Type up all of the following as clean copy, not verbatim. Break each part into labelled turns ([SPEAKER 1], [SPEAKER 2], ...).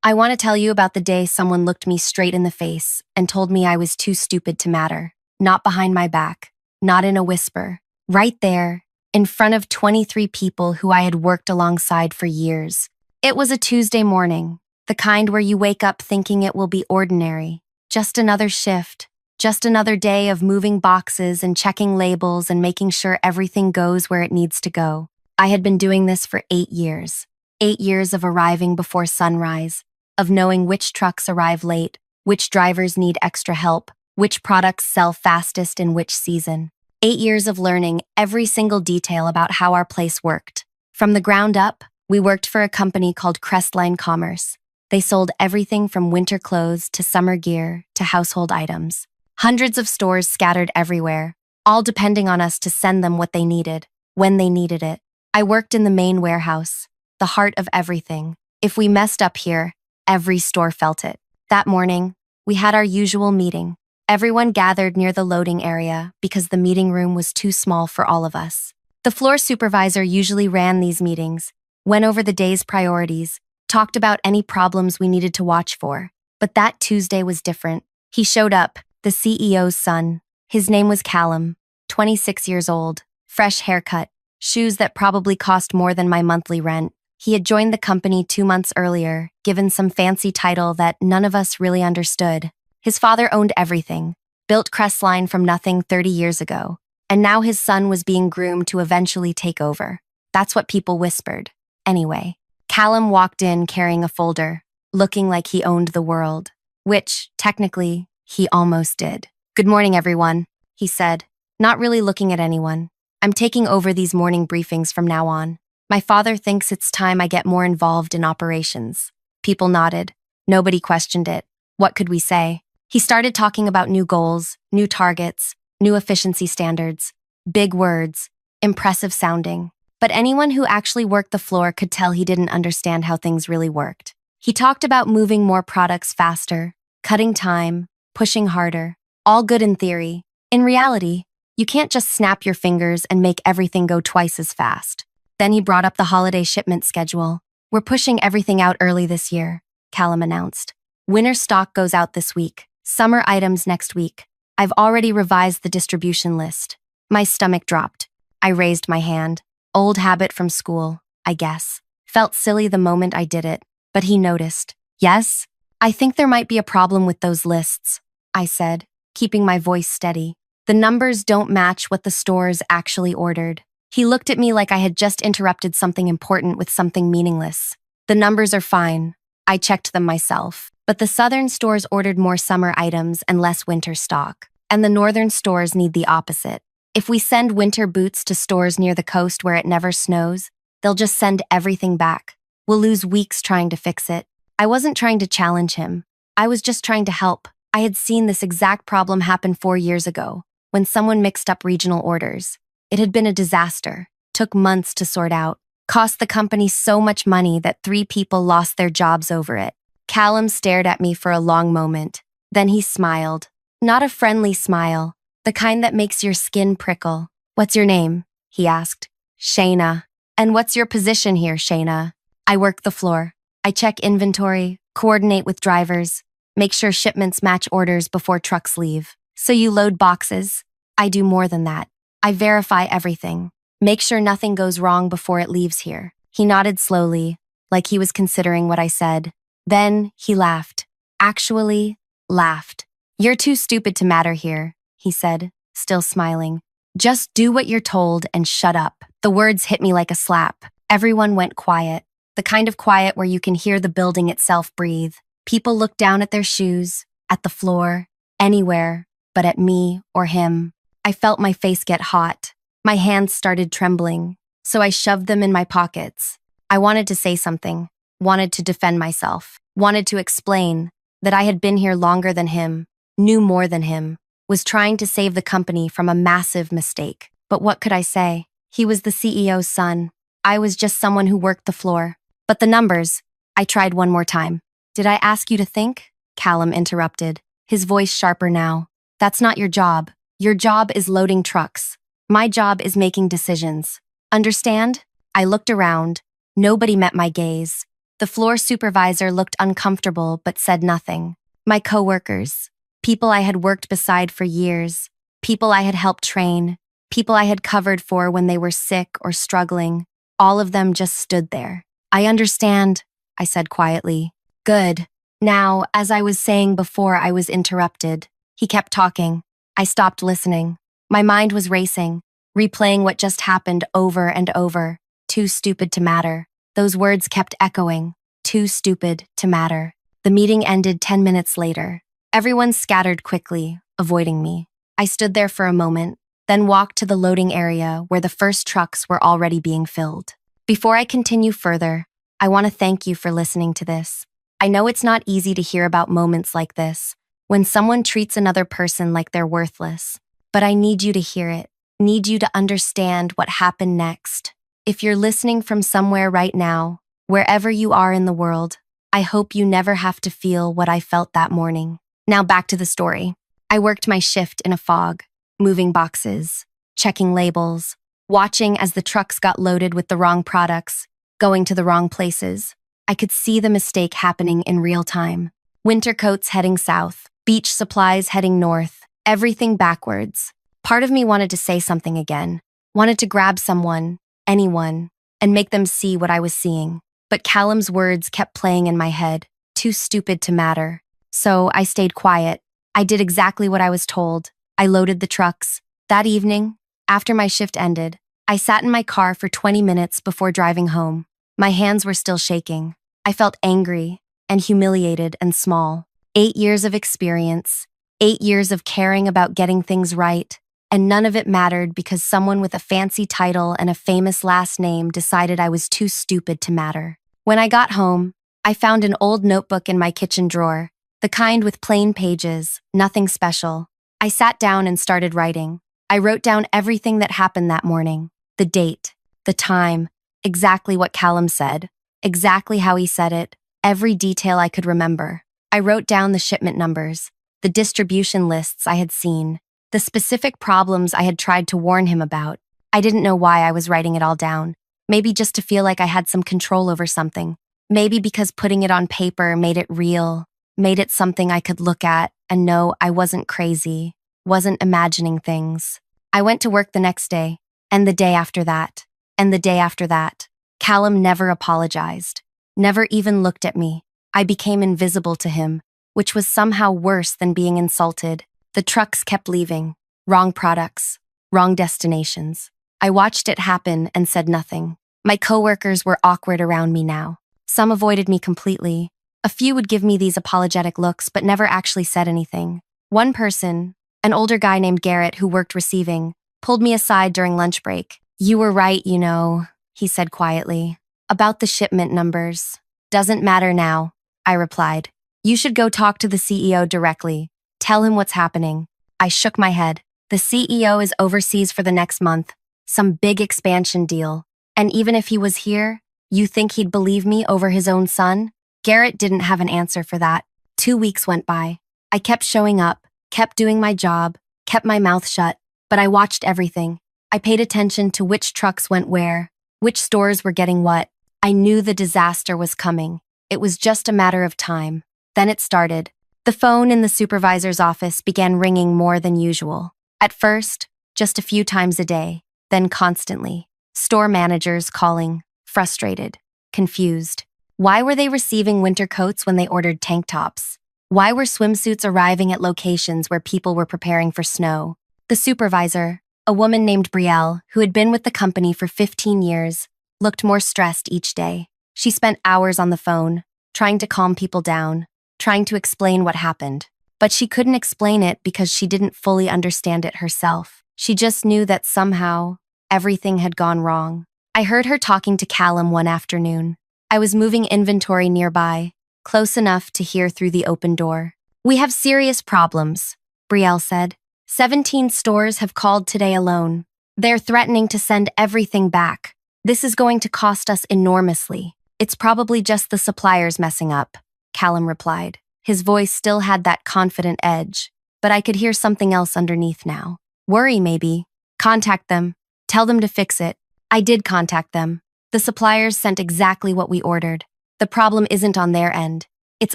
[SPEAKER 1] I want to tell you about the day someone looked me straight in the face and told me I was too stupid to matter. Not behind my back, not in a whisper. Right there, in front of 23 people who I had worked alongside for years. It was a Tuesday morning, the kind where you wake up thinking it will be ordinary. Just another shift, just another day of moving boxes and checking labels and making sure everything goes where it needs to go. I had been doing this for 8 years. 8 years of arriving before sunrise, of knowing which trucks arrive late, which drivers need extra help, which products sell fastest in which season. 8 years of learning every single detail about how our place worked. From the ground up, we worked for a company called Crestline Commerce. They sold everything from winter clothes to summer gear to household items. Hundreds of stores scattered everywhere, all depending on us to send them what they needed, when they needed it. I worked in the main warehouse, the heart of everything. If we messed up here, every store felt it. That morning, we had our usual meeting. Everyone gathered near the loading area because the meeting room was too small for all of us. The floor supervisor usually ran these meetings, went over the day's priorities, talked about any problems we needed to watch for. But that Tuesday was different. He showed up, the CEO's son. His name was Callum, 26 years old, fresh haircut, shoes that probably cost more than my monthly rent. He had joined the company 2 months earlier, given some fancy title that none of us really understood. His father owned everything, built Crestline from nothing 30 years ago, and now his son was being groomed to eventually take over. That's what people whispered. Anyway, Callum walked in carrying a folder, looking like he owned the world, which, technically, he almost did. "Good morning, everyone," he said, not really looking at anyone. "I'm taking over these morning briefings from now on. My father thinks it's time I get more involved in operations." People nodded. Nobody questioned it. What could we say? He started talking about new goals, new targets, new efficiency standards. Big words, impressive sounding. But anyone who actually worked the floor could tell he didn't understand how things really worked. He talked about moving more products faster, cutting time, pushing harder. All good in theory. In reality, you can't just snap your fingers and make everything go twice as fast. Then he brought up the holiday shipment schedule. "We're pushing everything out early this year," Callum announced. "Winter stock goes out this week, summer items next week. I've already revised the distribution list." My stomach dropped. I raised my hand. Old habit from school, I guess. Felt silly the moment I did it, but he noticed. "Yes? I think there might be a problem with those lists," I said, keeping my voice steady. "The numbers don't match what the stores actually ordered." He looked at me like I had just interrupted something important with something meaningless. "The numbers are fine. I checked them myself. But the southern stores ordered more summer items and less winter stock. And the northern stores need the opposite. If we send winter boots to stores near the coast where it never snows, they'll just send everything back. We'll lose weeks trying to fix it." I wasn't trying to challenge him. I was just trying to help. I had seen this exact problem happen 4 years ago, when someone mixed up regional orders. It had been a disaster, took months to sort out, cost the company so much money that 3 people lost their jobs over it. Callum stared at me for a long moment. Then he smiled. Not a friendly smile, the kind that makes your skin prickle. "What's your name?" he asked. "Shayna." "And what's your position here, Shayna?" "I work the floor. I check inventory, coordinate with drivers, make sure shipments match orders before trucks leave." "So you load boxes?" "I do more than that. I verify everything. Make sure nothing goes wrong before it leaves here." He nodded slowly, like he was considering what I said. Then he laughed. Actually, laughed. "You're too stupid to matter here," he said, still smiling. "Just do what you're told and shut up." The words hit me like a slap. Everyone went quiet. The kind of quiet where you can hear the building itself breathe. People looked down at their shoes, at the floor, anywhere, but at me or him. I felt my face get hot. My hands started trembling, so I shoved them in my pockets. I wanted to say something, wanted to defend myself, wanted to explain that I had been here longer than him, knew more than him, was trying to save the company from a massive mistake. But what could I say? He was the CEO's son. I was just someone who worked the floor. "But the numbers," I tried one more time. "Did I ask you to think?" Callum interrupted, his voice sharper now. "That's not your job. Your job is loading trucks. My job is making decisions. Understand?" I looked around. Nobody met my gaze. The floor supervisor looked uncomfortable but said nothing. My coworkers, people I had worked beside for years, people I had helped train, people I had covered for when they were sick or struggling, all of them just stood there. I understand, I said quietly. Good. Now, as I was saying before, I was interrupted. He kept talking. I stopped listening. My mind was racing, replaying what just happened over and over. Too stupid to matter. Those words kept echoing. Too stupid to matter. The meeting ended 10 minutes later. Everyone scattered quickly, avoiding me. I stood there for a moment, then walked to the loading area where the first trucks were already being filled. Before I continue further, I want to thank you for listening to this. I know it's not easy to hear about moments like this, when someone treats another person like they're worthless. But I need you to hear it, need you to understand what happened next. If you're listening from somewhere right now, wherever you are in the world, I hope you never have to feel what I felt that morning. Now back to the story. I worked my shift in a fog, moving boxes, checking labels, watching as the trucks got loaded with the wrong products, going to the wrong places. I could see the mistake happening in real time. Winter coats heading south, beach supplies heading north, everything backwards. Part of me wanted to say something again, wanted to grab someone, anyone, and make them see what I was seeing. But Callum's words kept playing in my head, too stupid to matter. So I stayed quiet. I did exactly what I was told. I loaded the trucks. That evening, after my shift ended, I sat in my car for 20 minutes before driving home. My hands were still shaking. I felt angry and humiliated and small. 8 years of experience, 8 years of caring about getting things right, and none of it mattered because someone with a fancy title and a famous last name decided I was too stupid to matter. When I got home, I found an old notebook in my kitchen drawer, the kind with plain pages, nothing special. I sat down and started writing. I wrote down everything that happened that morning, the date, the time, exactly what Callum said, exactly how he said it, every detail I could remember. I wrote down the shipment numbers, the distribution lists I had seen, the specific problems I had tried to warn him about. I didn't know why I was writing it all down. Maybe just to feel like I had some control over something. Maybe because putting it on paper made it real, made it something I could look at and know I wasn't crazy, wasn't imagining things. I went to work the next day, and the day after that, and the day after that. Callum never apologized, never even looked at me. I became invisible to him, which was somehow worse than being insulted. The trucks kept leaving, wrong products, wrong destinations. I watched it happen and said nothing. My coworkers were awkward around me now. Some avoided me completely. A few would give me these apologetic looks but never actually said anything. One person, an older guy named Garrett who worked receiving, pulled me aside during lunch break. "You were right, you know," he said quietly. "About the shipment numbers. Doesn't matter now," I replied. "You should go talk to the CEO directly. Tell him what's happening." I shook my head. The CEO is overseas for the next month. Some big expansion deal. And even if he was here, you think he'd believe me over his own son? Garrett didn't have an answer for that. 2 weeks went by. I kept showing up, kept doing my job, kept my mouth shut, but I watched everything. I paid attention to which trucks went where, which stores were getting what. I knew the disaster was coming. It was just a matter of time. Then it started. The phone in the supervisor's office began ringing more than usual. At first, just a few times a day, then constantly. Store managers calling, frustrated, confused. Why were they receiving winter coats when they ordered tank tops? Why were swimsuits arriving at locations where people were preparing for snow? The supervisor, a woman named Brielle, who had been with the company for 15 years, looked more stressed each day. She spent hours on the phone, trying to calm people down, trying to explain what happened. But she couldn't explain it because she didn't fully understand it herself. She just knew that somehow, everything had gone wrong. I heard her talking to Callum one afternoon. I was moving inventory nearby, close enough to hear through the open door. "We have serious problems," Brielle said. 17 stores have called today alone. They're threatening to send everything back. This is going to cost us enormously. "It's probably just the suppliers messing up," Callum replied. His voice still had that confident edge, but I could hear something else underneath now. "Worry, maybe. Contact them. Tell them to fix it." I did contact them. The suppliers sent exactly what we ordered. The problem isn't on their end. It's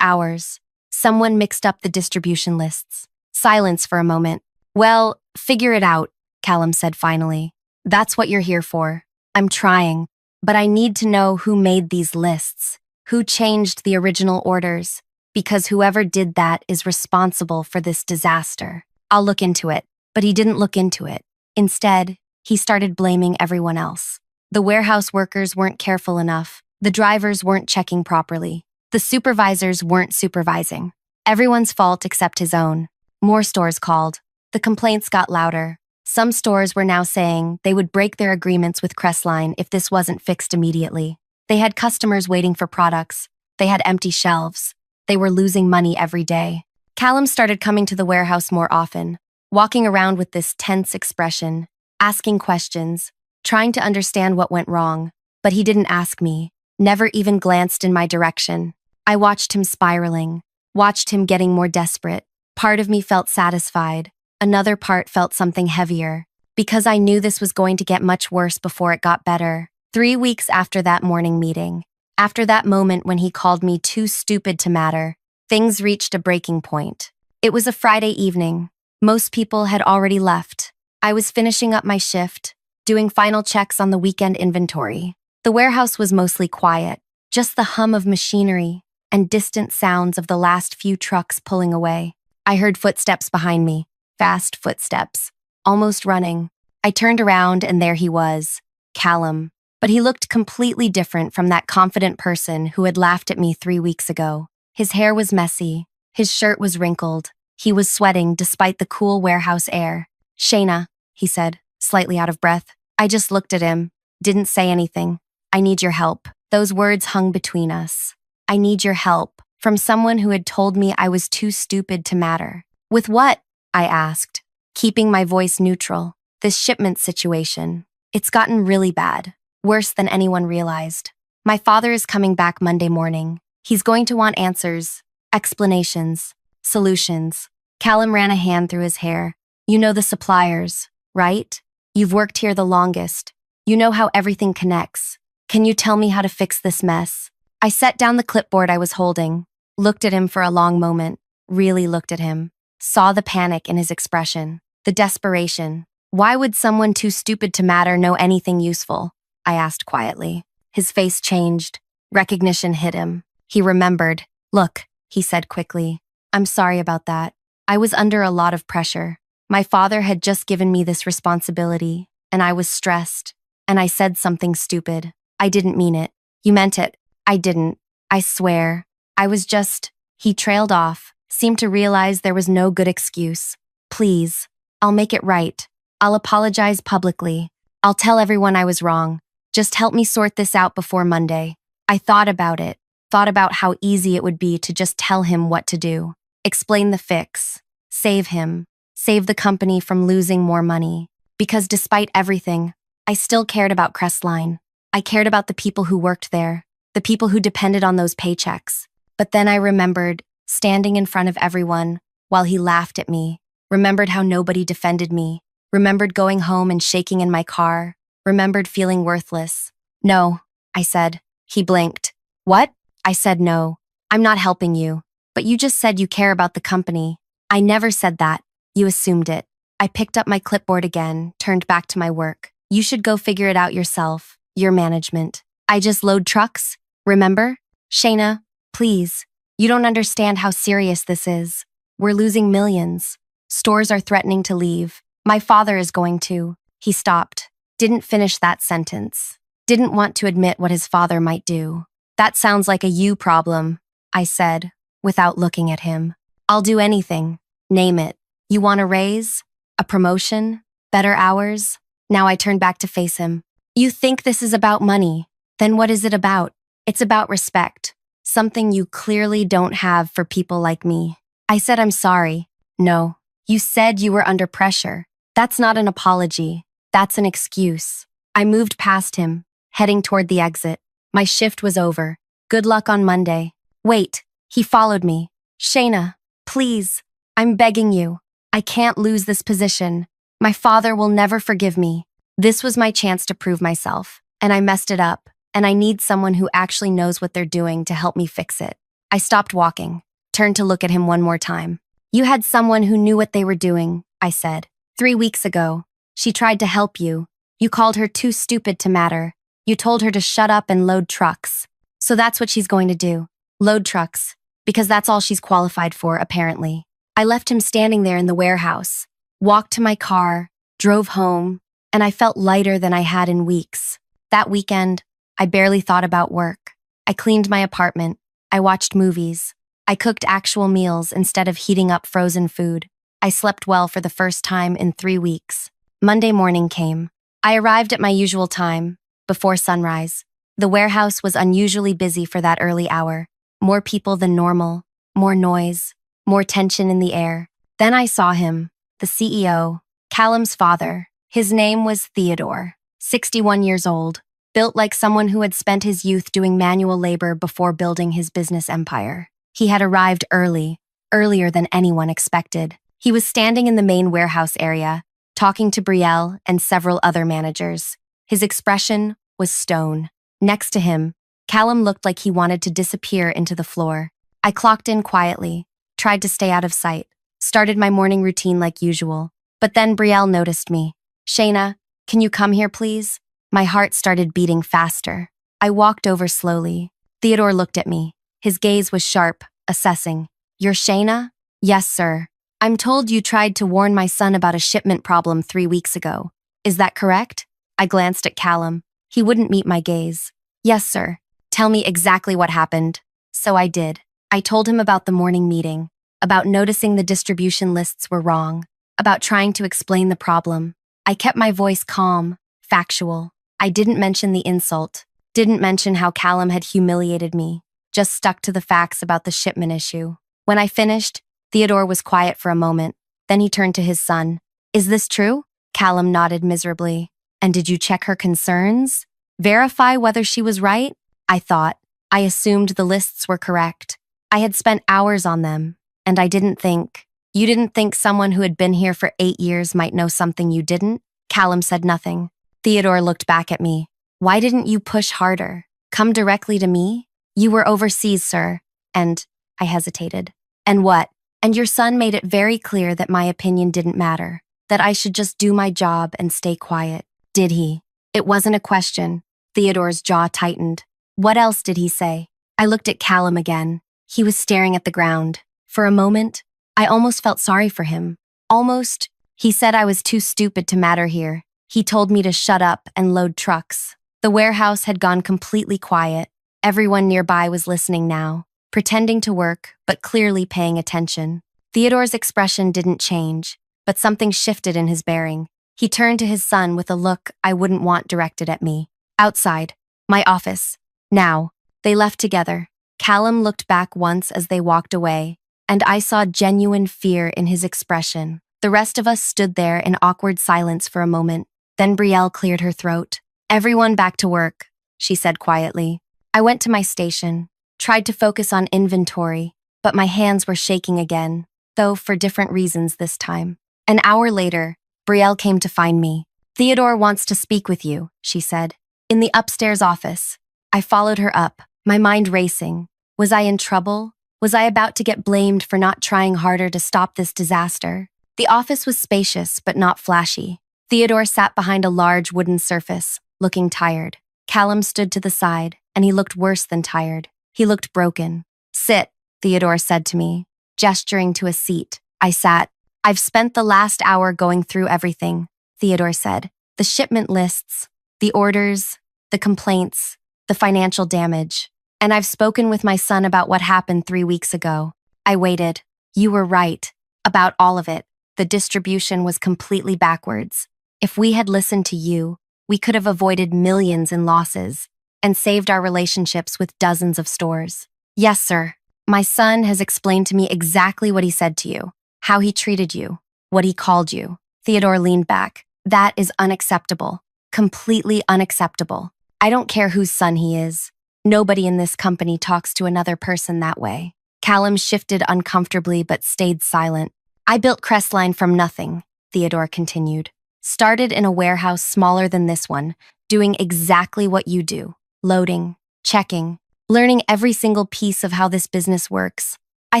[SPEAKER 1] ours. Someone mixed up the distribution lists. Silence for a moment. Well, figure it out, Callum said finally. That's what you're here for. I'm trying, but I need to know who made these lists, who changed the original orders, because whoever did that is responsible for this disaster. I'll look into it. But he didn't look into it. Instead, he started blaming everyone else. The warehouse workers weren't careful enough. The drivers weren't checking properly. The supervisors weren't supervising. Everyone's fault except his own. More stores called. The complaints got louder. Some stores were now saying they would break their agreements with Crestline if this wasn't fixed immediately. They had customers waiting for products. They had empty shelves. They were losing money every day. Callum started coming to the warehouse more often, walking around with this tense expression, asking questions, trying to understand what went wrong. But he didn't ask me, never even glanced in my direction. I watched him spiraling, watched him getting more desperate. Part of me felt satisfied. Another part felt something heavier, because I knew this was going to get much worse before it got better. 3 weeks after that morning meeting, after that moment when he called me too stupid to matter, things reached a breaking point. It was a Friday evening. Most people had already left. I was finishing up my shift, doing final checks on the weekend inventory. The warehouse was mostly quiet, just the hum of machinery and distant sounds of the last few trucks pulling away. I heard footsteps behind me, fast footsteps, almost running. I turned around and there he was, Callum. But he looked completely different from that confident person who had laughed at me 3 weeks ago. His hair was messy. His shirt was wrinkled. He was sweating despite the cool warehouse air. "Shayna," he said, slightly out of breath. I just looked at him, didn't say anything. "I need your help." Those words hung between us. "I need your help," from someone who had told me I was too stupid to matter. "With what?" I asked, keeping my voice neutral. "This shipment situation. It's gotten really bad, worse than anyone realized. My father is coming back Monday morning. He's going to want answers, explanations, solutions." Callum ran a hand through his hair. "You know the suppliers, right? You've worked here the longest. You know how everything connects. Can you tell me how to fix this mess?" I set down the clipboard I was holding, looked at him for a long moment, really looked at him, saw the panic in his expression, the desperation. "Why would someone too stupid to matter know anything useful?" I asked quietly. His face changed. Recognition hit him. He remembered. "Look," he said quickly, "I'm sorry about that. I was under a lot of pressure. My father had just given me this responsibility, and I was stressed, and I said something stupid. I didn't mean it." "You meant it." "I didn't. I swear. I was just—" He trailed off, seemed to realize there was no good excuse. "Please. I'll make it right. I'll apologize publicly. I'll tell everyone I was wrong. Just help me sort this out before Monday." I thought about it, thought about how easy it would be to just tell him what to do. Explain the fix. Save him. Save the company from losing more money. Because despite everything, I still cared about Crestline. I cared about the people who worked there, the people who depended on those paychecks. But then I remembered, standing in front of everyone, while he laughed at me, remembered how nobody defended me, remembered going home and shaking in my car, remembered feeling worthless. "No," I said. He blinked. "What?" I said no. "I'm not helping you. But you just said you care about the company." "I never said that. You assumed it." I picked up my clipboard again, turned back to my work. "You should go figure it out yourself. Your management. I just load trucks. Remember? Shayna, please. You don't understand how serious this is. We're losing millions. Stores are threatening to leave. My father is going to." He stopped. Didn't finish that sentence. Didn't want to admit what his father might do. "That sounds like a you problem," I said, without looking at him. "I'll do anything. Name it. You want a raise? A promotion? Better hours?" Now I turned back to face him. "You think this is about money? Then what is it about?" "It's about respect. Something you clearly don't have for people like me." I said I'm sorry. "No. You said you were under pressure. That's not an apology. That's an excuse." I moved past him, heading toward the exit. My shift was over. "Good luck on Monday." "Wait." He followed me. "Shayna, please. I'm begging you. I can't lose this position. My father will never forgive me." This was my chance to prove myself, and I messed it up, and I need someone who actually knows what they're doing to help me fix it. I stopped walking, turned to look at him one more time. You had someone who knew what they were doing, I said. 3 weeks ago. She tried to help you. You called her too stupid to matter. You told her to shut up and load trucks. So that's what she's going to do. Load trucks. Because that's all she's qualified for, apparently. I left him standing there in the warehouse, walked to my car, drove home, and I felt lighter than I had in weeks. That weekend, I barely thought about work. I cleaned my apartment. I watched movies. I cooked actual meals instead of heating up frozen food. I slept well for the first time in 3 weeks. Monday morning came. I arrived at my usual time, before sunrise. The warehouse was unusually busy for that early hour. More people than normal, more noise, more tension in the air. Then I saw him, the CEO, Callum's father. His name was Theodore, 61 years old, built like someone who had spent his youth doing manual labor before building his business empire. He had arrived early, earlier than anyone expected. He was standing in the main warehouse area, talking to Brielle and several other managers. His expression was stone. Next to him, Callum looked like he wanted to disappear into the floor. I clocked in quietly, tried to stay out of sight, started my morning routine like usual. But then Brielle noticed me. Shayna, can you come here, please? My heart started beating faster. I walked over slowly. Theodore looked at me. His gaze was sharp, assessing. You're Shayna? Yes, sir. I'm told you tried to warn my son about a shipment problem 3 weeks ago. Is that correct? I glanced at Callum. He wouldn't meet my gaze. Yes, sir. Tell me exactly what happened. So I did. I told him about the morning meeting, about noticing the distribution lists were wrong, about trying to explain the problem. I kept my voice calm, factual. I didn't mention the insult, didn't mention how Callum had humiliated me, just stuck to the facts about the shipment issue. When I finished, Theodore was quiet for a moment. Then he turned to his son. Is this true? Callum nodded miserably. And did you check her concerns? Verify whether she was right? I thought. I assumed the lists were correct. I had spent hours on them, and I didn't think. You didn't think someone who had been here for 8 years might know something you didn't? Callum said nothing. Theodore looked back at me. Why didn't you push harder? Come directly to me? You were overseas, sir. And I hesitated. And what? And your son made it very clear that my opinion didn't matter, that I should just do my job and stay quiet. Did he? It wasn't a question. Theodore's jaw tightened. What else did he say? I looked at Callum again. He was staring at the ground. For a moment, I almost felt sorry for him. Almost. He said I was too stupid to matter here. He told me to shut up and load trucks. The warehouse had gone completely quiet. Everyone nearby was listening now, pretending to work, but clearly paying attention. Theodore's expression didn't change, but something shifted in his bearing. He turned to his son with a look I wouldn't want directed at me. Outside. My office. Now. They left together. Callum looked back once as they walked away, and I saw genuine fear in his expression. The rest of us stood there in awkward silence for a moment. Then Brielle cleared her throat. Everyone back to work, she said quietly. I went to my station, tried to focus on inventory, but my hands were shaking again, though for different reasons this time. An hour later, Brielle came to find me. Theodore wants to speak with you, she said. In the upstairs office. I followed her up, my mind racing. Was I in trouble? Was I about to get blamed for not trying harder to stop this disaster? The office was spacious, but not flashy. Theodore sat behind a large wooden surface, looking tired. Callum stood to the side, and he looked worse than tired. He looked broken. Sit, Theodore said to me, gesturing to a seat. I sat. I've spent the last hour going through everything, Theodore said. The shipment lists, the orders, the complaints, the financial damage. And I've spoken with my son about what happened 3 weeks ago. I waited. You were right. About all of it. The distribution was completely backwards. If we had listened to you, we could have avoided millions in losses and saved our relationships with dozens of stores. Yes, sir. My son has explained to me exactly what he said to you, how he treated you, what he called you. Theodore leaned back. That is unacceptable. Completely unacceptable. I don't care whose son he is. Nobody in this company talks to another person that way. Callum shifted uncomfortably but stayed silent. I built Crestline from nothing, Theodore continued. Started in a warehouse smaller than this one, doing exactly what you do. loading, checking, learning every single piece of how this business works. I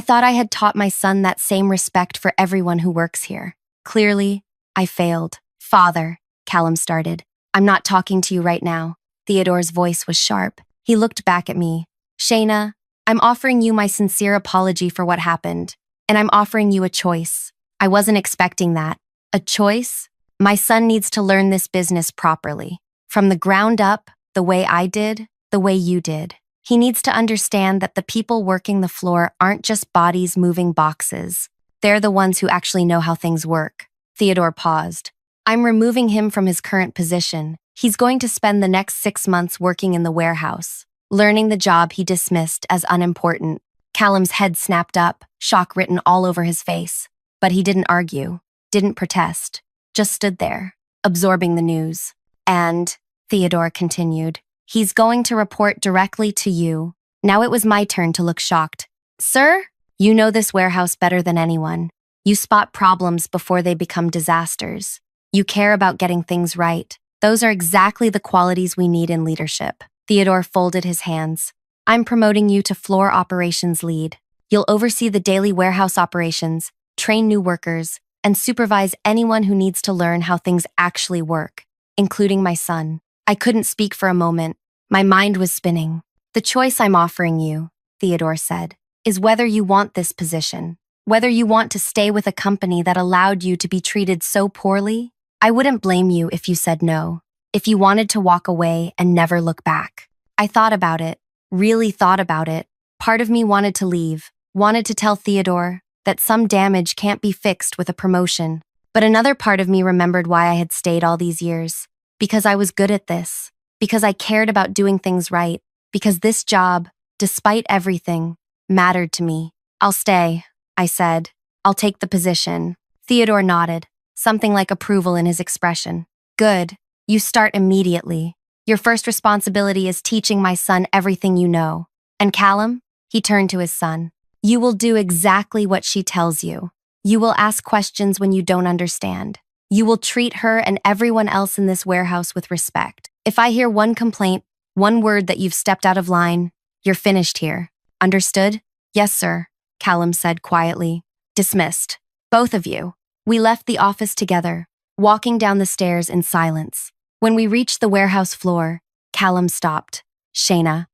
[SPEAKER 1] thought I had taught my son that same respect for everyone who works here. Clearly, I failed. Father, Callum started. I'm not talking to you right now. Theodore's voice was sharp. He looked back at me. Shayna, I'm offering you my sincere apology for what happened, and I'm offering you a choice. I wasn't expecting that. A choice? My son needs to learn this business properly. From the ground up, the way I did, the way you did. He needs to understand that the people working the floor aren't just bodies moving boxes. They're the ones who actually know how things work. Theodore paused. I'm removing him from his current position. He's going to spend the next 6 months working in the warehouse, learning the job he dismissed as unimportant. Callum's head snapped up, shock written all over his face. But he didn't argue, didn't protest, just stood there, absorbing the news. And, Theodore continued, he's going to report directly to you. Now it was my turn to look shocked. Sir, you know this warehouse better than anyone. You spot problems before they become disasters. You care about getting things right. Those are exactly the qualities we need in leadership. Theodore folded his hands. I'm promoting you to floor operations lead. You'll oversee the daily warehouse operations, train new workers, and supervise anyone who needs to learn how things actually work, including my son. I couldn't speak for a moment. My mind was spinning. The choice I'm offering you, Theodore said, is whether you want this position, whether you want to stay with a company that allowed you to be treated so poorly. I wouldn't blame you if you said no, if you wanted to walk away and never look back. I thought about it, really thought about it. Part of me wanted to leave, wanted to tell Theodore that some damage can't be fixed with a promotion. But another part of me remembered why I had stayed all these years. Because I was good at this. Because I cared about doing things right. Because this job, despite everything, mattered to me. I'll stay, I said. I'll take the position. Theodore nodded, something like approval in his expression. Good. You start immediately. Your first responsibility is teaching my son everything you know. And Callum? He turned to his son. You will do exactly what she tells you. You will ask questions when you don't understand. You will treat her and everyone else in this warehouse with respect. If I hear one complaint, one word that you've stepped out of line, you're finished here. Understood? Yes, sir, Callum said quietly. Dismissed. Both of you. We left the office together, walking down the stairs in silence. When we reached the warehouse floor, Callum stopped. Shayna,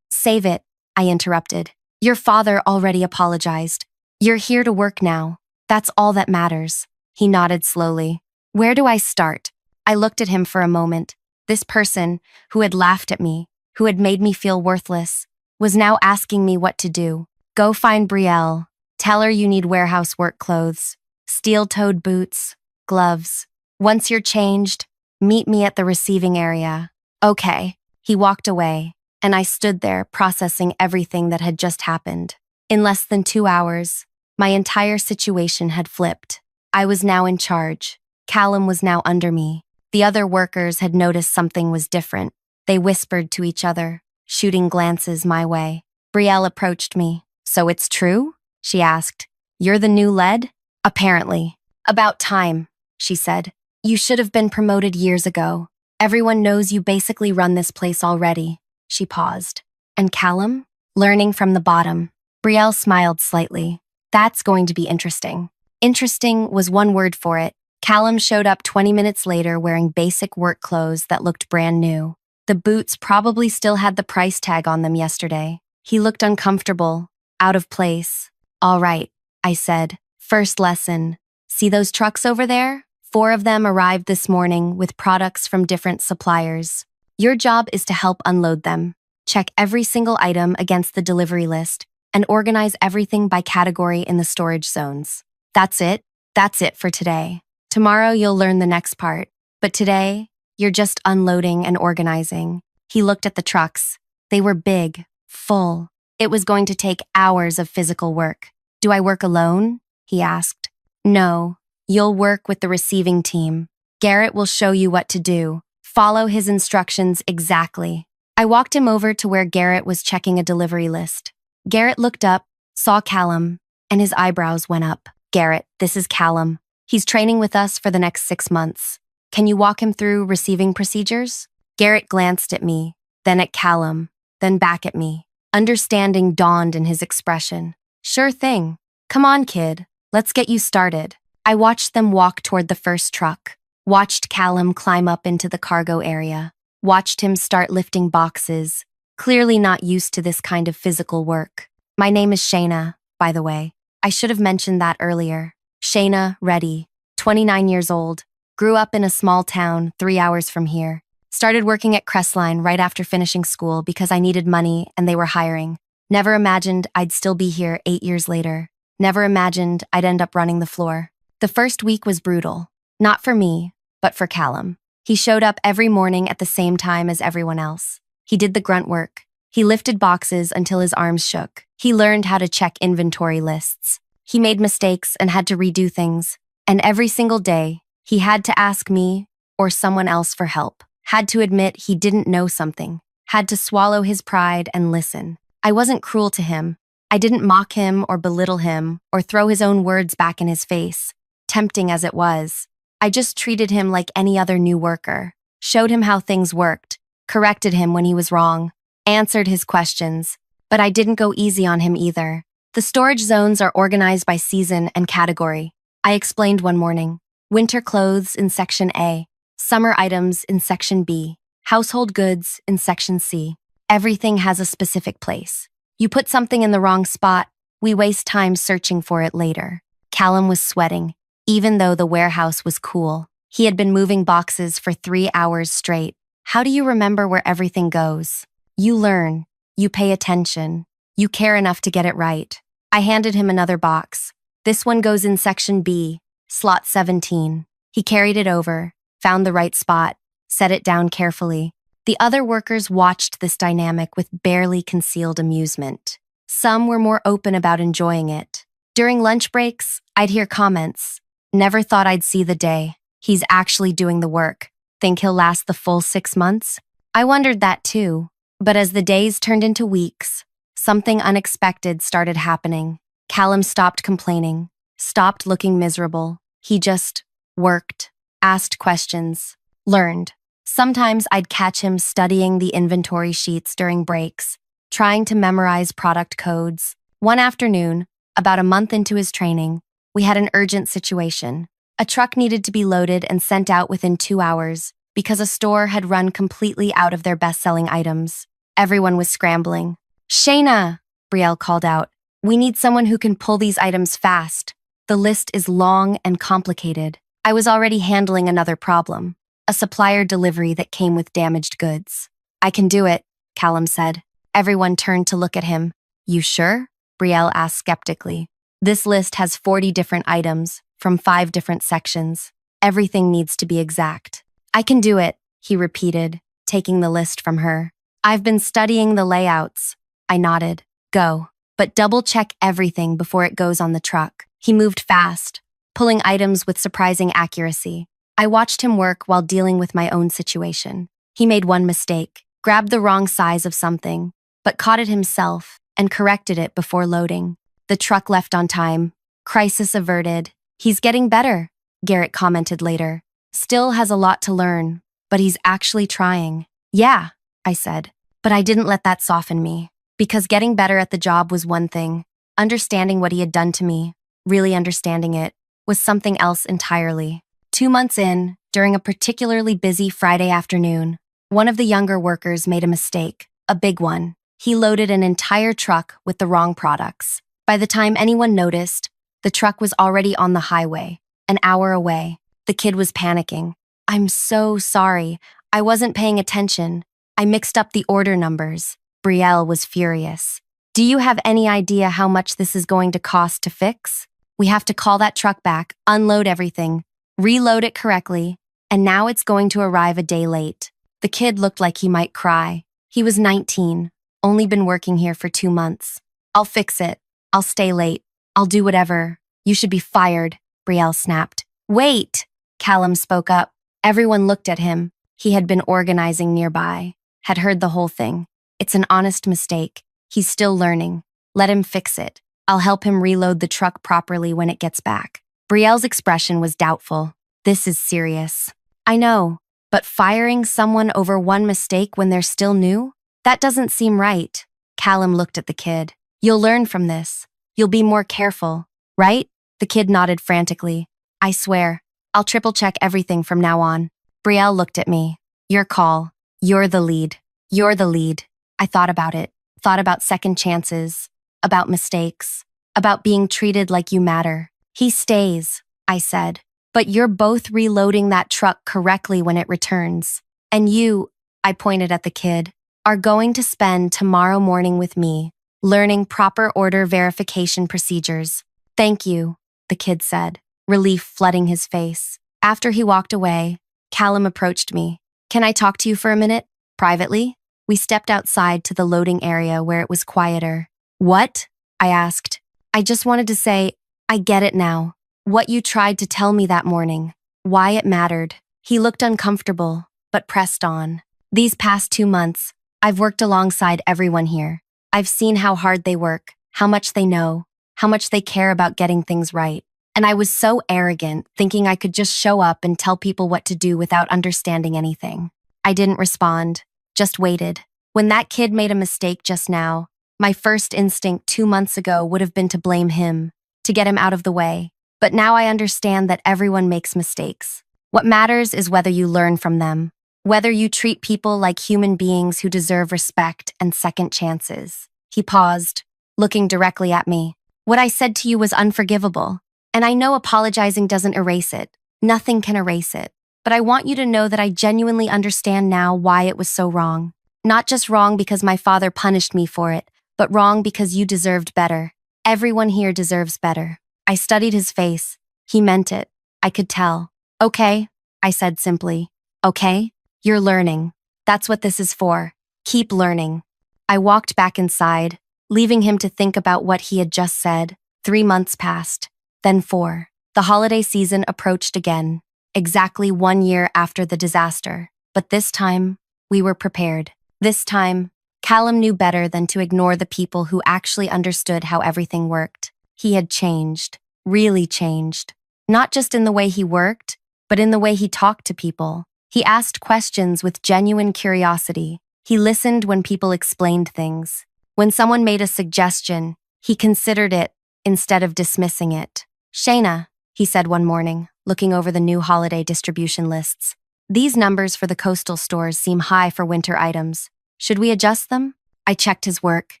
[SPEAKER 1] Save it, I interrupted. Your father already apologized. You're here to work now. That's all that matters. He nodded slowly. Where do I start? I looked at him for a moment. This person, who had laughed at me, who had made me feel worthless, was now asking me what to do. Go find Brielle. Tell her you need warehouse work clothes, steel-toed boots, gloves. Once you're changed, meet me at the receiving area. Okay. He walked away, and I stood there processing everything that had just happened. In less than 2 hours, my entire situation had flipped. I was now in charge. Callum was now under me. The other workers had noticed something was different. They whispered to each other, shooting glances my way. Brielle approached me. So it's true? She asked. You're the new lead? Apparently. About time, she said. You should have been promoted years ago. Everyone knows you basically run this place already. She paused. And Callum? Learning from the bottom. Brielle smiled slightly. That's going to be interesting. Interesting was one word for it. Callum showed up 20 minutes later wearing basic work clothes that looked brand new. The boots probably still had the price tag on them yesterday. He looked uncomfortable, out of place. All right, I said. First lesson. See those trucks over there? 4 of them arrived this morning with products from different suppliers. Your job is to help unload them. Check every single item against the delivery list and organize everything by category in the storage zones. That's it. That's it for today. Tomorrow you'll learn the next part. But today, you're just unloading and organizing. He looked at the trucks. They were big, full. It was going to take hours of physical work. Do I work alone? He asked. No, you'll work with the receiving team. Garrett will show you what to do. Follow his instructions exactly. I walked him over to where Garrett was checking a delivery list. Garrett looked up, saw Callum, and his eyebrows went up. Garrett, this is Callum. He's training with us for the next 6 months. Can you walk him through receiving procedures? Garrett glanced at me, then at Callum, then back at me. Understanding dawned in his expression. Sure thing. Come on, kid. Let's get you started. I watched them walk toward the first truck, watched Callum climb up into the cargo area, watched him start lifting boxes, clearly not used to this kind of physical work. My name is Shayna, by the way. I should have mentioned that earlier. Shayna Reddy, 29 years old, grew up in a small town 3 hours from here. Started working at Crestline right after finishing school because I needed money and they were hiring. Never imagined I'd still be here 8 years later. Never imagined I'd end up running the floor. The first week was brutal. Not for me, but for Callum. He showed up every morning at the same time as everyone else. He did the grunt work. He lifted boxes until his arms shook. He learned how to check inventory lists. He made mistakes and had to redo things. And every single day, he had to ask me or someone else for help. Had to admit he didn't know something. Had to swallow his pride and listen. I wasn't cruel to him. I didn't mock him or belittle him or throw his own words back in his face, tempting as it was. I just treated him like any other new worker, showed him how things worked, corrected him when he was wrong, answered his questions, but I didn't go easy on him either. The storage zones are organized by season and category. I explained one morning. Winter clothes in Section A, summer items in Section B, household goods in Section C. Everything has a specific place. You put something in the wrong spot, we waste time searching for it later. Callum was sweating, even though the warehouse was cool. He had been moving boxes for 3 hours straight. How do you remember where everything goes? You learn, you pay attention, you care enough to get it right. I handed him another box. This one goes in Section B, slot 17. He carried it over, found the right spot, set it down carefully. The other workers watched this dynamic with barely concealed amusement. Some were more open about enjoying it. During lunch breaks, I'd hear comments. Never thought I'd see the day. He's actually doing the work. Think he'll last the full 6 months? I wondered that too. But as the days turned into weeks, something unexpected started happening. Callum stopped complaining, stopped looking miserable. He just worked, asked questions, learned. Sometimes I'd catch him studying the inventory sheets during breaks, trying to memorize product codes. One afternoon, about a month into his training, we had an urgent situation. A truck needed to be loaded and sent out within 2 hours because a store had run completely out of their best-selling items. Everyone was scrambling. Shayna, Brielle called out. We need someone who can pull these items fast. The list is long and complicated. I was already handling another problem. A supplier delivery that came with damaged goods. I can do it, Callum said. Everyone turned to look at him. You sure? Brielle asked skeptically. This list has 40 different items from 5 different sections. Everything needs to be exact. I can do it, he repeated, taking the list from her. I've been studying the layouts. I nodded. Go. But double-check everything before it goes on the truck. He moved fast, pulling items with surprising accuracy. I watched him work while dealing with my own situation. He made one mistake, grabbed the wrong size of something, but caught it himself and corrected it before loading. The truck left on time. Crisis averted. He's getting better, Garrett commented later. Still has a lot to learn, but he's actually trying. Yeah, I said, but I didn't let that soften me. Because getting better at the job was one thing. Understanding what he had done to me, really understanding it, was something else entirely. 2 months in, during a particularly busy Friday afternoon, one of the younger workers made a mistake, a big one. He loaded an entire truck with the wrong products. By the time anyone noticed, the truck was already on the highway, an hour away. The kid was panicking. I'm so sorry. I wasn't paying attention. I mixed up the order numbers. Brielle was furious. Do you have any idea how much this is going to cost to fix? We have to call that truck back, unload everything, reload it correctly, and now it's going to arrive a day late. The kid looked like he might cry. He was 19, only been working here for 2 months. I'll fix it. I'll stay late. I'll do whatever. You should be fired, Brielle snapped. Wait, Callum spoke up. Everyone looked at him. He had been organizing nearby, had heard the whole thing. It's an honest mistake. He's still learning. Let him fix it. I'll help him reload the truck properly when it gets back. Brielle's expression was doubtful. This is serious. I know, But firing someone over one mistake when they're still new? That doesn't seem right. Callum looked at the kid. You'll learn from this. You'll be more careful, right? The kid nodded frantically. I swear, I'll triple check everything from now on. Brielle looked at me. Your call. You're the lead. You're the lead. I thought about it. Thought about second chances. About mistakes. About being treated like you matter. He stays, I said. But you're both reloading that truck correctly when it returns. And you, I pointed at the kid, are going to spend tomorrow morning with me, learning proper order verification procedures. Thank you, the kid said, relief flooding his face. After he walked away, Callum approached me. Can I talk to you for a minute? Privately? We stepped outside to the loading area where it was quieter. What? I asked. I just wanted to say, I get it now. What you tried to tell me that morning. Why it mattered. He looked uncomfortable, but pressed on. These past 2 months, I've worked alongside everyone here. I've seen how hard they work, how much they know, how much they care about getting things right. And I was so arrogant, thinking I could just show up and tell people what to do without understanding anything. I didn't respond, just waited. When that kid made a mistake just now, my first instinct 2 months ago would have been to blame him, to get him out of the way. But now I understand that everyone makes mistakes. What matters is whether you learn from them, whether you treat people like human beings who deserve respect and second chances. He paused, looking directly at me. What I said to you was unforgivable, and I know apologizing doesn't erase it. Nothing can erase it. But I want you to know that I genuinely understand now why it was so wrong. Not just wrong because my father punished me for it, but wrong because you deserved better. Everyone here deserves better. I studied his face. He meant it. I could tell. Okay, I said simply. Okay? You're learning. That's what this is for. Keep learning. I walked back inside, leaving him to think about what he had just said. 3 months passed, then 4. The holiday season approached again, exactly 1 year after the disaster. But this time, we were prepared. This time, Callum knew better than to ignore the people who actually understood how everything worked. He had changed, really changed. Not just in the way he worked, but in the way he talked to people. He asked questions with genuine curiosity. He listened when people explained things. When someone made a suggestion, he considered it instead of dismissing it. Shayna, he said one morning, looking over the new holiday distribution lists. These numbers for the coastal stores seem high for winter items. Should we adjust them? I checked his work.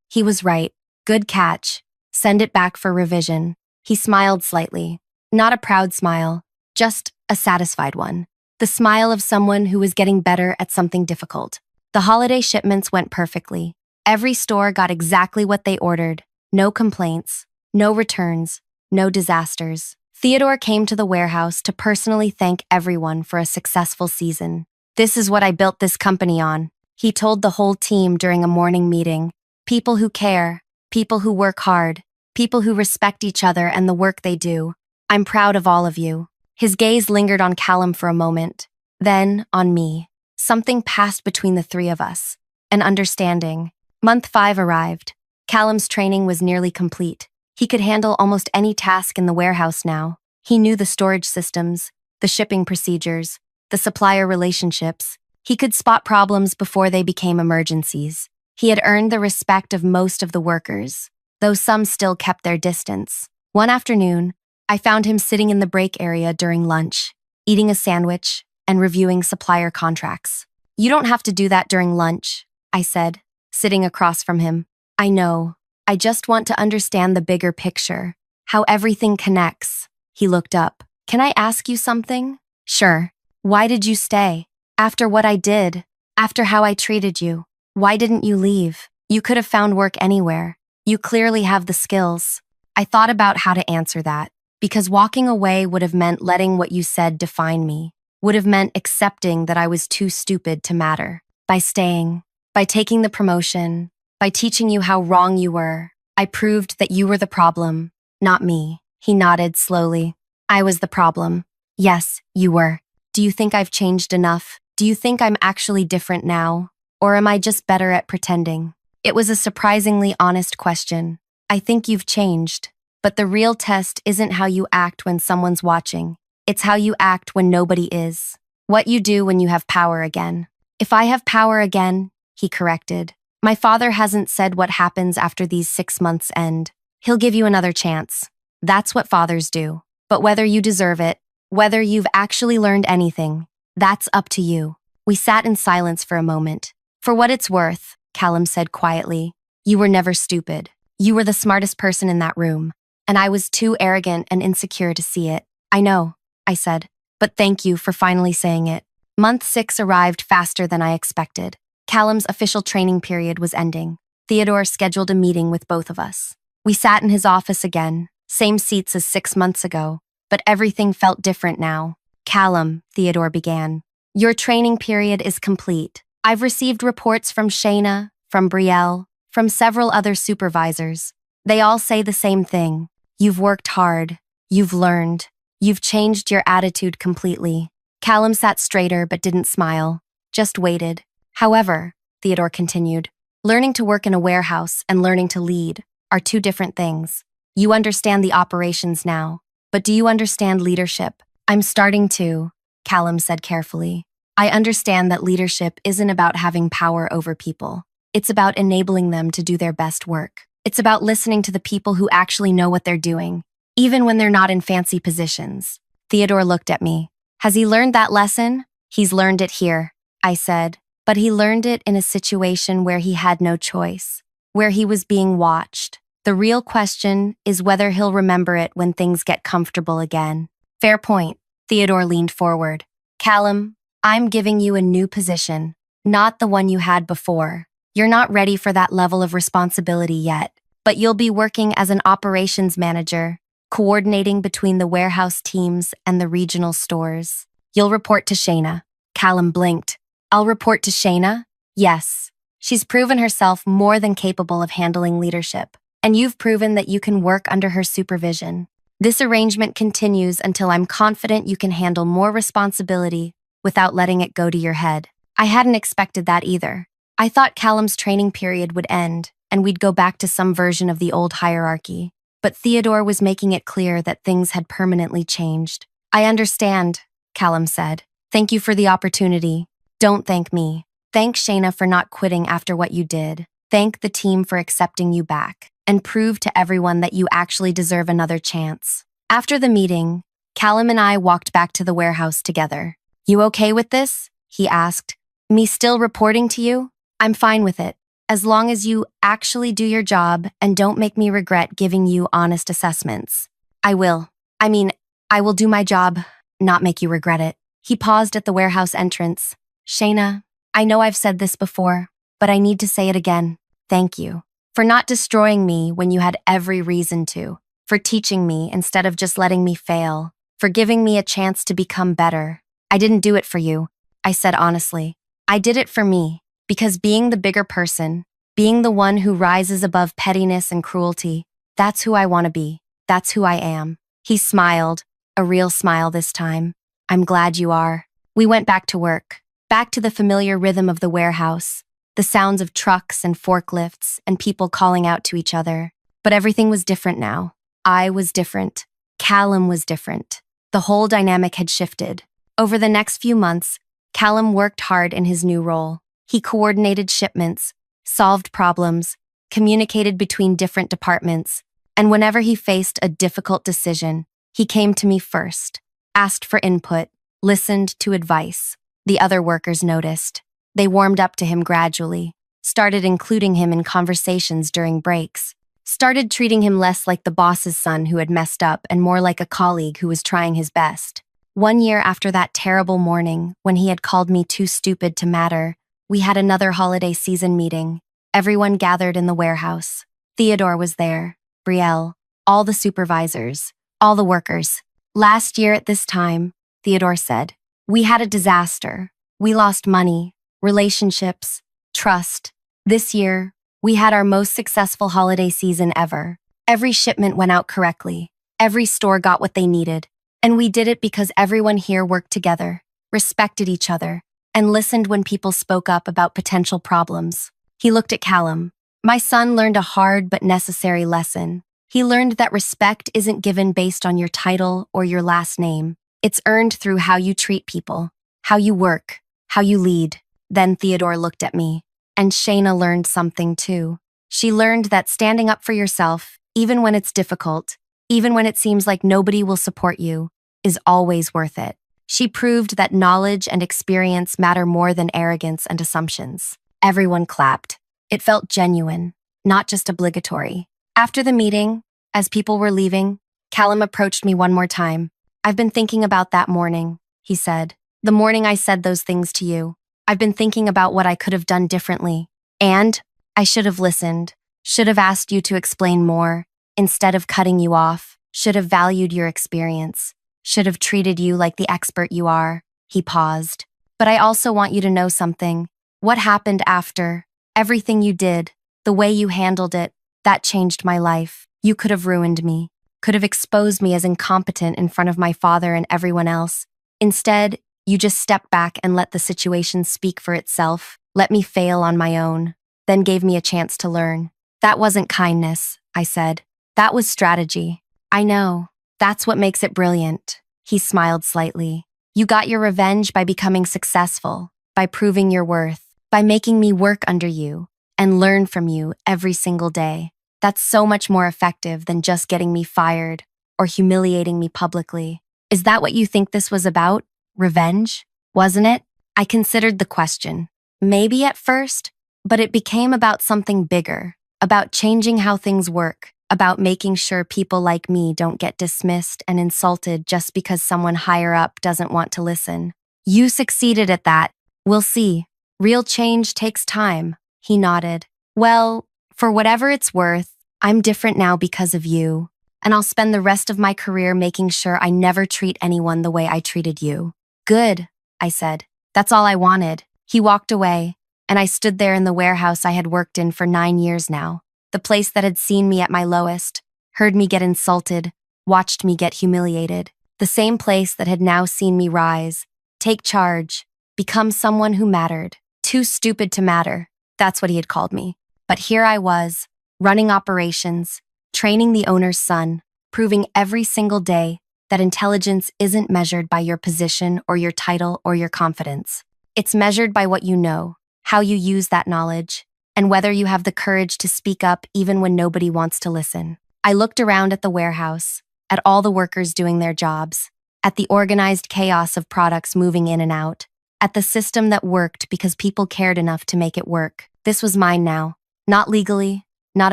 [SPEAKER 1] He was right. Good catch. Send it back for revision. He smiled slightly. Not a proud smile, just a satisfied one. The smile of someone who was getting better at something difficult. The holiday shipments went perfectly. Every store got exactly what they ordered. No complaints, no returns, no disasters. Theodore came to the warehouse to personally thank everyone for a successful season. This is what I built this company on, he told the whole team during a morning meeting. People who care, people who work hard, people who respect each other and the work they do. I'm proud of all of you. His gaze lingered on Callum for a moment, then on me. Something passed between the three of us. An understanding. Month 5 arrived. Callum's training was nearly complete. He could handle almost any task in the warehouse now. He knew the storage systems, the shipping procedures, the supplier relationships. He could spot problems before they became emergencies. He had earned the respect of most of the workers, though some still kept their distance. One afternoon, I found him sitting in the break area during lunch, eating a sandwich and reviewing supplier contracts. You don't have to do that during lunch, I said, sitting across from him. I know. I just want to understand the bigger picture, how everything connects. He looked up. Can I ask you something? Sure. Why did you stay? After what I did, after how I treated you, why didn't you leave? You could have found work anywhere. You clearly have the skills. I thought about how to answer that, because walking away would have meant letting what you said define me, would have meant accepting that I was too stupid to matter. By staying, by taking the promotion, by teaching you how wrong you were, I proved that you were the problem, not me. He nodded slowly. I was the problem. Yes, you were. Do you think I've changed enough? Do you think I'm actually different now? Or am I just better at pretending? It was a surprisingly honest question. I think you've changed. But the real test isn't how you act when someone's watching. It's how you act when nobody is. What you do when you have power again. If I have power again, he corrected. My father hasn't said what happens after these 6 months end. He'll give you another chance. That's what fathers do. But whether you deserve it, whether you've actually learned anything, that's up to you. We sat in silence for a moment. For what it's worth, Callum said quietly, you were never stupid. You were the smartest person in that room. And I was too arrogant and insecure to see it. I know, I said, but thank you for finally saying it. Month 6 arrived faster than I expected. Callum's official training period was ending. Theodore scheduled a meeting with both of us. We sat in his office again, same seats as 6 months ago, but everything felt different now. Callum, Theodore began, your training period is complete. I've received reports from Shayna, from Brielle, from several other supervisors. They all say the same thing. You've worked hard. You've learned. You've changed your attitude completely. Callum sat straighter but didn't smile, just waited. However, Theodore continued, learning to work in a warehouse and learning to lead are two different things. You understand the operations now, but do you understand leadership? I'm starting to, Callum said carefully. I understand that leadership isn't about having power over people. It's about enabling them to do their best work. It's about listening to the people who actually know what they're doing, even when they're not in fancy positions. Theodore looked at me. Has he learned that lesson? He's learned it here, I said, but he learned it in a situation where he had no choice, where he was being watched. The real question is whether he'll remember it when things get comfortable again. Fair point. Theodore leaned forward. Callum, I'm giving you a new position, not the one you had before. You're not ready for that level of responsibility yet, but you'll be working as an operations manager, coordinating between the warehouse teams and the regional stores. You'll report to Shayna. Callum blinked. I'll report to Shayna? Yes. She's proven herself more than capable of handling leadership, and you've proven that you can work under her supervision. This arrangement continues until I'm confident you can handle more responsibility without letting it go to your head. I hadn't expected that either. I thought Callum's training period would end, and we'd go back to some version of the old hierarchy. But Theodore was making it clear that things had permanently changed. I understand, Callum said. Thank you for the opportunity. Don't thank me. Thank Shayna for not quitting after what you did. Thank the team for accepting you back, and prove to everyone that you actually deserve another chance. After the meeting, Callum and I walked back to the warehouse together. You okay with this? He asked. Me still reporting to you? I'm fine with it, as long as you actually do your job and don't make me regret giving you honest assessments. I will. I will do my job, not make you regret it. He paused at the warehouse entrance. Shayna, I know I've said this before, but I need to say it again. Thank you. For not destroying me when you had every reason to. For teaching me instead of just letting me fail. For giving me a chance to become better. I didn't do it for you, I said honestly. I did it for me, because being the bigger person, being the one who rises above pettiness and cruelty, that's who I want to be. That's who I am. He smiled, a real smile this time. I'm glad you are. We went back to work, back to the familiar rhythm of the warehouse, the sounds of trucks and forklifts and people calling out to each other. But everything was different now. I was different. Callum was different. The whole dynamic had shifted. Over the next few months, Callum worked hard in his new role. He coordinated shipments, solved problems, communicated between different departments, and whenever he faced a difficult decision, he came to me first, asked for input, listened to advice. The other workers noticed. They warmed up to him gradually, started including him in conversations during breaks, started treating him less like the boss's son who had messed up and more like a colleague who was trying his best. 1 year after that terrible morning, when he had called me too stupid to matter, we had another holiday season meeting. Everyone gathered in the warehouse. Theodore was there, Brielle, all the supervisors, all the workers. Last year at this time, Theodore said, we had a disaster. We lost money, relationships, trust. This year, we had our most successful holiday season ever. Every shipment went out correctly. Every store got what they needed. And we did it because everyone here worked together, respected each other, and listened when people spoke up about potential problems. He looked at Callum. My son learned a hard but necessary lesson. He learned that respect isn't given based on your title or your last name. It's earned through how you treat people, how you work, how you lead. Then Theodore looked at me, and Shayna learned something too. She learned that standing up for yourself, even when it's difficult, even when it seems like nobody will support you, is always worth it. She proved that knowledge and experience matter more than arrogance and assumptions. Everyone clapped. It felt genuine, not just obligatory. After the meeting, as people were leaving, Callum approached me one more time. "I've been thinking about that morning," he said. "The morning I said those things to you. I've been thinking about what I could have done differently. And I should have listened, should have asked you to explain more, instead of cutting you off, should have valued your experience, should have treated you like the expert you are." He paused. "But I also want you to know something. What happened after, everything you did, the way you handled it, that changed my life. You could have ruined me, could have exposed me as incompetent in front of my father and everyone else. Instead, you just stepped back and let the situation speak for itself, let me fail on my own, then gave me a chance to learn. That wasn't kindness," I said. "That was strategy." "I know. That's what makes it brilliant." He smiled slightly. "You got your revenge by becoming successful, by proving your worth, by making me work under you and learn from you every single day. That's so much more effective than just getting me fired or humiliating me publicly. Is that what you think this was about? Revenge? Wasn't it?" I considered the question. Maybe at first, but it became about something bigger, about changing how things work, about making sure people like me don't get dismissed and insulted just because someone higher up doesn't want to listen. "You succeeded at that. We'll see. Real change takes time." He nodded. "Well, for whatever it's worth, I'm different now because of you, and I'll spend the rest of my career making sure I never treat anyone the way I treated you." "Good," I said. "That's all I wanted." He walked away, and I stood there in the warehouse I had worked in for 9 years now, the place that had seen me at my lowest, heard me get insulted, watched me get humiliated, the same place that had now seen me rise, take charge, become someone who mattered. Too stupid to matter, that's what he had called me. But here I was, running operations, training the owner's son, proving every single day that intelligence isn't measured by your position or your title or your confidence. It's measured by what you know, how you use that knowledge, and whether you have the courage to speak up even when nobody wants to listen. I looked around at the warehouse, at all the workers doing their jobs, at the organized chaos of products moving in and out, at the system that worked because people cared enough to make it work. This was mine now, not legally, not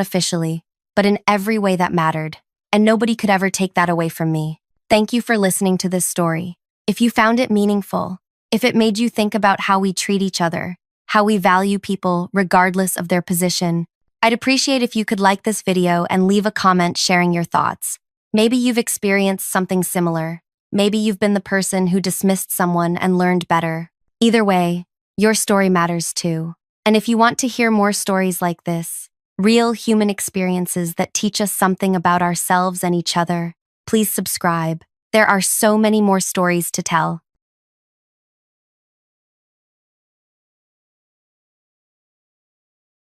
[SPEAKER 1] officially, but in every way that mattered, and nobody could ever take that away from me. Thank you for listening to this story. If you found it meaningful, if it made you think about how we treat each other, how we value people regardless of their position, I'd appreciate if you could like this video and leave a comment sharing your thoughts. Maybe you've experienced something similar. Maybe you've been the person who dismissed someone and learned better. Either way, your story matters too. And if you want to hear more stories like this, real human experiences that teach us something about ourselves and each other, please subscribe. There are so many more stories to tell.